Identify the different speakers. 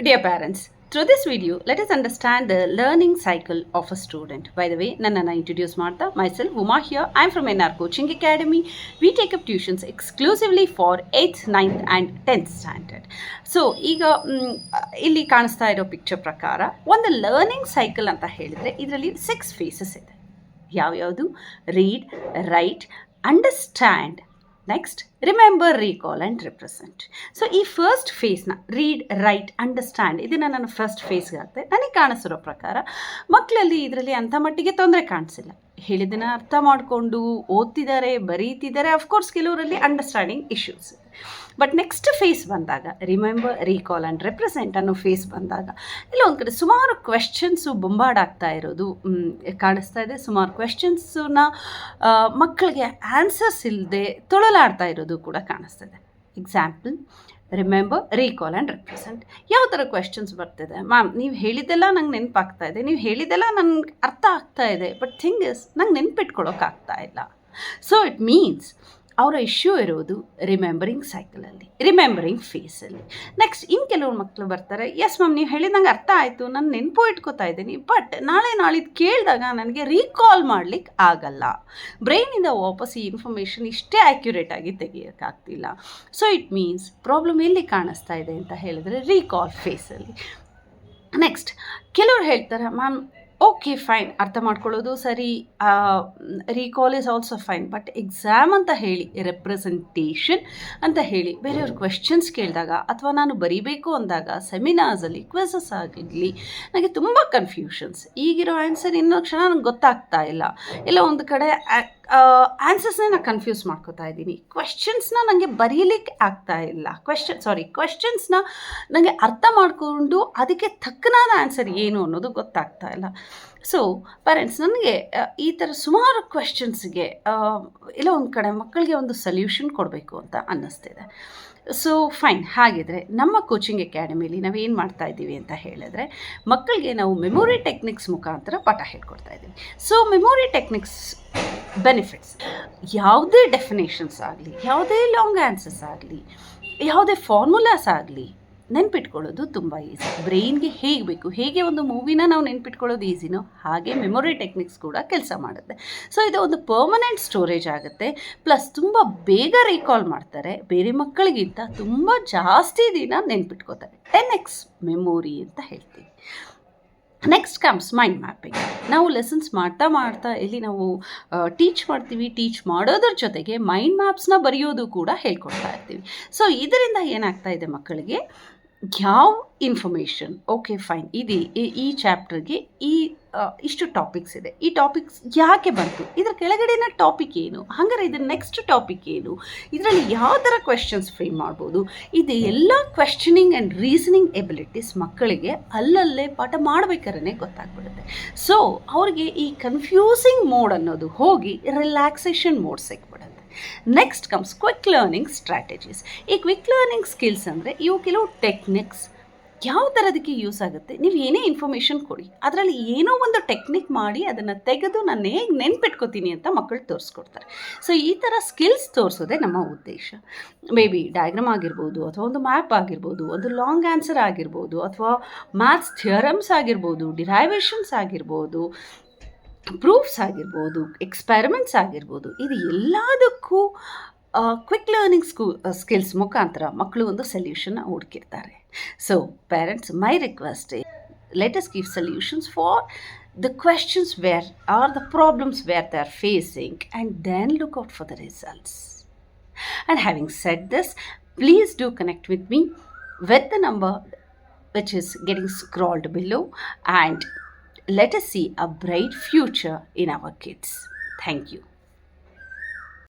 Speaker 1: Dear parents, through this video, let us understand the learning cycle of a student. By the way, Nannana introduce Martha, myself, Uma here. I am from NR Coaching Academy. We take up tuitions exclusively for 8th, 9th and 10th standard. So, ಈಗ ಇಲ್ಲಿ ಕಾಣಿಸ್ತಾ ಇರೋ picture ಪ್ರಕಾರ ಒಂದು learning cycle ಅಂತ ಹೇಳಿದರೆ ಇದರಲ್ಲಿ 6 phases ಇದೆ. ಯಾವ್ಯಾವುದು? Read, write, understand, next remember, recall and represent. So ಈ ಫಸ್ಟ್ ಫೇಸ್ನ ರೀಡ್, ರೈಟ್, ಅಂಡರ್ಸ್ಟ್ಯಾಂಡ್ ಇದನ್ನು ನಾನು ಫಸ್ಟ್ ಫೇಸ್ಗೆ ಹಾಕ್ತೆ. ನನಗೆ ಕಾಣಿಸಿರೋ ಪ್ರಕಾರ ಮಕ್ಕಳಲ್ಲಿ ಇದರಲ್ಲಿ ಅಂಥ ಮಟ್ಟಿಗೆ ತೊಂದರೆ ಕಾಣಿಸಿಲ್ಲ. ಹೇಳಿದ್ದನ್ನು ಅರ್ಥ ಮಾಡಿಕೊಂಡು ಓದ್ತಿದ್ದಾರೆ, ಬರೀತಿದ್ದಾರೆ. ಅಫ್ಕೋರ್ಸ್ ಕೆಲವರಲ್ಲಿ understanding issues. But next phase ಬಂದಾಗ ರಿಮೆಂಬರ್, ರೀಕಾಲ್ ಆ್ಯಂಡ್ ರೆಪ್ರೆಸೆಂಟ್ ಅನ್ನೋ ಫೇಸ್ ಬಂದಾಗ ಇಲ್ಲ ಒಂದು ಕಡೆ ಸುಮಾರು ಕ್ವೆಶ್ಚನ್ಸು ಬೊಂಬಾರ್ಡ್ ಆಗ್ತಾ ಇರೋದು ಕಾಣಿಸ್ತಾ ಇದೆ. ಸುಮಾರು ಕ್ವೆಶ್ಚನ್ಸನ್ನ ಮಕ್ಕಳಿಗೆ ಆನ್ಸರ್ಸ್ ಇಲ್ಲದೆ ತೊಳಲಾಡ್ತಾ ಇರೋದು ಕೂಡ ಕಾಣಿಸ್ತಿದೆ. Example, remember, recall and represent. ಯಾವ ಥರ ಕ್ವೆಶ್ಚನ್ಸ್ ಬರ್ತಿದೆ? ಮ್ಯಾಮ್ ನೀವು ಹೇಳಿದ್ದೆಲ್ಲ ನಂಗೆ ನೆನಪಾಗ್ತಾ ಇದೆ, ನೀವು ಹೇಳಿದ್ದೆಲ್ಲ ನನಗೆ ಅರ್ಥ ಆಗ್ತಾ ಇದೆ, ಬಟ್ ಥಿಂಗ್ ಇಸ್ ನಂಗೆ ನೆನ್ಪಿಟ್ಕೊಳ್ಳೋಕ್ಕಾಗ್ತಾ ಇಲ್ಲ. ಸೊ ಇಟ್ ಮೀನ್ಸ್ ಅವರ ಇಶ್ಯೂ ಇರೋದು ರಿಮೆಂಬರಿಂಗ್ ಸೈಕಲಲ್ಲಿ, ರಿಮೆಂಬರಿಂಗ್ ಫೇಸಲ್ಲಿ. ನೆಕ್ಸ್ಟ್ ಇನ್ನು ಕೆಲವರು ಮಕ್ಕಳು ಬರ್ತಾರೆ, ಎಸ್ ಮ್ಯಾಮ್ ನೀವು ಹೇಳಿದ ನಂಗೆ ಅರ್ಥ ಆಯಿತು, ನಾನು ನೆನಪು ಇಟ್ಕೋತಾ ಇದ್ದೀನಿ, ಬಟ್ ನಾಳಿದ್ದು ಕೇಳಿದಾಗ ನನಗೆ ರೀಕಾಲ್ ಮಾಡಲಿಕ್ಕೆ ಆಗಲ್ಲ. ಬ್ರೈನಿಂದ ವಾಪಸ್ ಈ ಇನ್ಫಾರ್ಮೇಷನ್ ಇಷ್ಟೇ ಆ್ಯಕ್ಯುರೇಟಾಗಿ ತೆಗಿಯೋಕ್ಕಾಗ್ತಿಲ್ಲ. ಸೊ ಇಟ್ ಮೀನ್ಸ್ ಪ್ರಾಬ್ಲಮ್ ಎಲ್ಲಿ ಕಾಣಿಸ್ತಾ ಇದೆ ಅಂತ ಹೇಳಿದ್ರೆ ರೀಕಾಲ್ ಫೇಸಲ್ಲಿ. ನೆಕ್ಸ್ಟ್ ಕೆಲವ್ರು ಹೇಳ್ತಾರೆ, ಮ್ಯಾಮ್ ಓಕೆ ಫೈನ್, ಅರ್ಥ ಮಾಡ್ಕೊಳ್ಳೋದು ಸರಿ, recall is also fine, but exam ಅಂತ ಹೇಳಿ, ರೆಪ್ರೆಸೆಂಟೇಷನ್ ಅಂತ ಹೇಳಿ ಬೇರೆಯವ್ರ ಕ್ವೆಶ್ಚನ್ಸ್ ಕೇಳಿದಾಗ ಅಥವಾ ನಾನು ಬರೀಬೇಕು ಅಂದಾಗ ಸೆಮಿನಾರ್ಸಲ್ಲಿ ಕ್ವೆಸಸ್ ಆಗಿರಲಿ ನನಗೆ ತುಂಬ ಕನ್ಫ್ಯೂಷನ್ಸ್. ಈಗಿರೋ ಆನ್ಸರ್ ಇನ್ನೊಂದು ಕ್ಷಣ ನನಗೆ ಗೊತ್ತಾಗ್ತಾ ಇಲ್ಲ, ಇಲ್ಲ ಒಂದು ಕಡೆ ಆನ್ಸರ್ಸ್ನೇ ನಾನು ಕನ್ಫ್ಯೂಸ್ ಮಾಡ್ಕೋತಾ ಇದ್ದೀನಿ, ಕ್ವೆಶ್ಚನ್ಸ್ನ ನನಗೆ ಬರೀಲಿಕ್ಕೆ ಆಗ್ತಾ ಇಲ್ಲ, ಕ್ವೆಶ್ಚನ್ಸ್ನ ನನಗೆ ಅರ್ಥ ಮಾಡಿಕೊಂಡು ಅದಕ್ಕೆ ತಕ್ಕನಾದ ಆನ್ಸರ್ ಏನು ಅನ್ನೋದು ಗೊತ್ತಾಗ್ತಾ ಇಲ್ಲ. ಸೊ ಪೇರೆಂಟ್ಸ್, ನನಗೆ ಈ ಥರ ಸುಮಾರು ಕ್ವೆಶ್ಚನ್ಸ್ಗೆ ಇಲ್ಲ ಒಂದು ಕಡೆ ಮಕ್ಕಳಿಗೆ ಒಂದು ಸೊಲ್ಯೂಷನ್ ಕೊಡಬೇಕು ಅಂತ ಅನ್ನಿಸ್ತಿದೆ. ಸೊ ಫೈನ್, ಹಾಗಿದ್ರೆ ನಮ್ಮ ಕೋಚಿಂಗ್ ಅಕಾಡೆಮಿಲಿ ನಾವೇನು ಮಾಡ್ತಾ ಇದ್ದೀವಿ ಅಂತ ಹೇಳಿದ್ರೆ ಮಕ್ಕಳಿಗೆ ನಾವು ಮೆಮೊರಿ ಟೆಕ್ನಿಕ್ಸ್ ಮುಖಾಂತರ ಪಾಠ ಹೇಳ್ಕೊಡ್ತಾ ಇದ್ದೀವಿ. ಸೊ ಮೆಮೊರಿ ಟೆಕ್ನಿಕ್ಸ್ ಬೆನಿಫಿಟ್ಸ್, ಯಾವುದೇ ಡೆಫಿನೇಷನ್ಸ್ ಆಗಲಿ, ಯಾವುದೇ ಲಾಂಗ್ ಆನ್ಸರ್ಸ್ ಆಗಲಿ, ಯಾವುದೇ ಫಾರ್ಮುಲಾಸ್ ಆಗಲಿ ನೆನ್ಪಿಟ್ಕೊಳ್ಳೋದು ತುಂಬ ಈಸಿ. ಬ್ರೈನ್ಗೆ ಹೇಗೆ ಬೇಕು, ಹೇಗೆ ಒಂದು ಮೂವಿನ ನಾವು ನೆನ್ಪಿಟ್ಕೊಳ್ಳೋದು ಈಸಿನೋ ಹಾಗೆ ಮೆಮೊರಿ ಟೆಕ್ನಿಕ್ಸ್ ಕೂಡ ಕೆಲಸ ಮಾಡುತ್ತೆ. ಸೊ ಇದು ಒಂದು ಪರ್ಮನೆಂಟ್ ಸ್ಟೋರೇಜ್ ಆಗುತ್ತೆ, ಪ್ಲಸ್ ತುಂಬ ಬೇಗ ರೀಕಾಲ್ ಮಾಡ್ತಾರೆ, ಬೇರೆ ಮಕ್ಕಳಿಗಿಂತ ತುಂಬ ಜಾಸ್ತಿ ದಿನ ನೆನ್ಪಿಟ್ಕೋತಾರೆ. 10x ಮೆಮೊರಿ ಅಂತ ಹೇಳ್ತೀವಿ. Next comes mind mapping. ನಾವು ಲೆಸನ್ಸ್ ಮಾಡ್ತಾ ಇಲ್ಲಿ ನಾವು ಟೀಚ್ ಮಾಡ್ತೀವಿ, ಟೀಚ್ ಮಾಡೋದ್ರ ಜೊತೆಗೆ ಮೈಂಡ್ ಮ್ಯಾಪ್ಸ್ನ ಬರೆಯೋದು ಕೂಡ ಹೇಳ್ಕೊಡ್ತಾ ಇರ್ತೀವಿ. ಸೊ ಇದರಿಂದ ಏನಾಗ್ತಾ ಇದೆ ಮಕ್ಕಳಿಗೆ, ಯಾವ ಇನ್ಫಾರ್ಮೇಷನ್, ಓಕೆ ಫೈನ್, ಇದು ಈ ಚಾಪ್ಟರ್ಗೆ ಇಷ್ಟು ಟಾಪಿಕ್ಸ್ ಇದೆ, ಈ ಟಾಪಿಕ್ಸ್ ಯಾಕೆ ಬಂತು, ಇದರ ಕೆಳಗಡೆನ ಟಾಪಿಕ್ ಏನು, ಹಾಗಾದ್ರೆ ಇದರ ನೆಕ್ಸ್ಟ್ ಟಾಪಿಕ್ ಏನು, ಇದರಲ್ಲಿ ಯಾವ ಥರ ಕ್ವೆಶ್ಚನ್ಸ್ ಫ್ರೇಮ್ ಮಾಡ್ಬೋದು, ಇದು ಎಲ್ಲ ಕ್ವೆಶ್ಚನಿಂಗ್ ಆ್ಯಂಡ್ ರೀಸನಿಂಗ್ ಎಬಿಲಿಟೀಸ್ ಮಕ್ಕಳಿಗೆ ಅಲ್ಲಲ್ಲೇ ಪಾಠ ಮಾಡಬೇಕಾದ್ರೆ ಗೊತ್ತಾಗ್ಬಿಡುತ್ತೆ. ಸೊ ಅವ್ರಿಗೆ ಈ ಕನ್ಫ್ಯೂಸಿಂಗ್ ಮೋಡ್ ಅನ್ನೋದು ಹೋಗಿ ರಿಲ್ಯಾಕ್ಸೇಷನ್ ಮೋಡ್ ಸಿಕ್ಬಿಡುತ್ತೆ. Next comes quick learning strategies. ಈ ಕ್ವಿಕ್ ಲರ್ನಿಂಗ್ ಸ್ಕಿಲ್ಸ್ ಅಂದರೆ ಇವು ಕೆಲವು ಟೆಕ್ನಿಕ್ಸ್, ಯಾವ ಥರದಕ್ಕೆ ಯೂಸ್ ಆಗುತ್ತೆ, ನೀವು ಏನೇ ಇನ್ಫಾರ್ಮೇಷನ್ ಕೊಡಿ ಅದರಲ್ಲಿ ಏನೋ ಒಂದು ಟೆಕ್ನಿಕ್ ಮಾಡಿ ಅದನ್ನು ತೆಗೆದು ನಾನು ಹೇಗೆ ನೆನ್ಪಿಟ್ಕೋತೀನಿ ಅಂತ ಮಕ್ಕಳು ತೋರಿಸ್ಕೊಡ್ತಾರೆ. ಸೊ ಈ ಥರ ಸ್ಕಿಲ್ಸ್ ತೋರಿಸೋದೇ ನಮ್ಮ ಉದ್ದೇಶ. ಮೇ ಬಿ ಡಯಾಗ್ರಾಮ್ ಆಗಿರ್ಬೋದು, ಅಥವಾ ಒಂದು ಮ್ಯಾಪ್ ಆಗಿರ್ಬೋದು, ಒಂದು ಲಾಂಗ್ ಆನ್ಸರ್ ಆಗಿರ್ಬೋದು, ಅಥವಾ ಮ್ಯಾಥ್ಸ್ ಥಿಯರಮ್ಸ್ ಆಗಿರ್ಬೋದು, ಡಿರೈವೇಷನ್ಸ್ ಆಗಿರ್ಬೋದು, ಪ್ರೂಫ್ಸ್ ಆಗಿರ್ಬೋದು, ಎಕ್ಸ್ಪೆರಿಮೆಂಟ್ಸ್ ಆಗಿರ್ಬೋದು, ಇದು ಎಲ್ಲದಕ್ಕೂ ಕ್ವಿಕ್ ಲರ್ನಿಂಗ್ ಸ್ಕಿಲ್ಸ್ ಮುಖಾಂತರ ಮಕ್ಕಳು ಒಂದು ಸೊಲ್ಯೂಷನ್ನ ಹುಡುಕಿರ್ತಾರೆ. So parents, my request is, let us give solutions for the questions where are the problems where they are facing, and then look out for the results. And having said this, please do connect with me with the number which is getting scrolled below, and let us see a bright future in our kids. Thank you.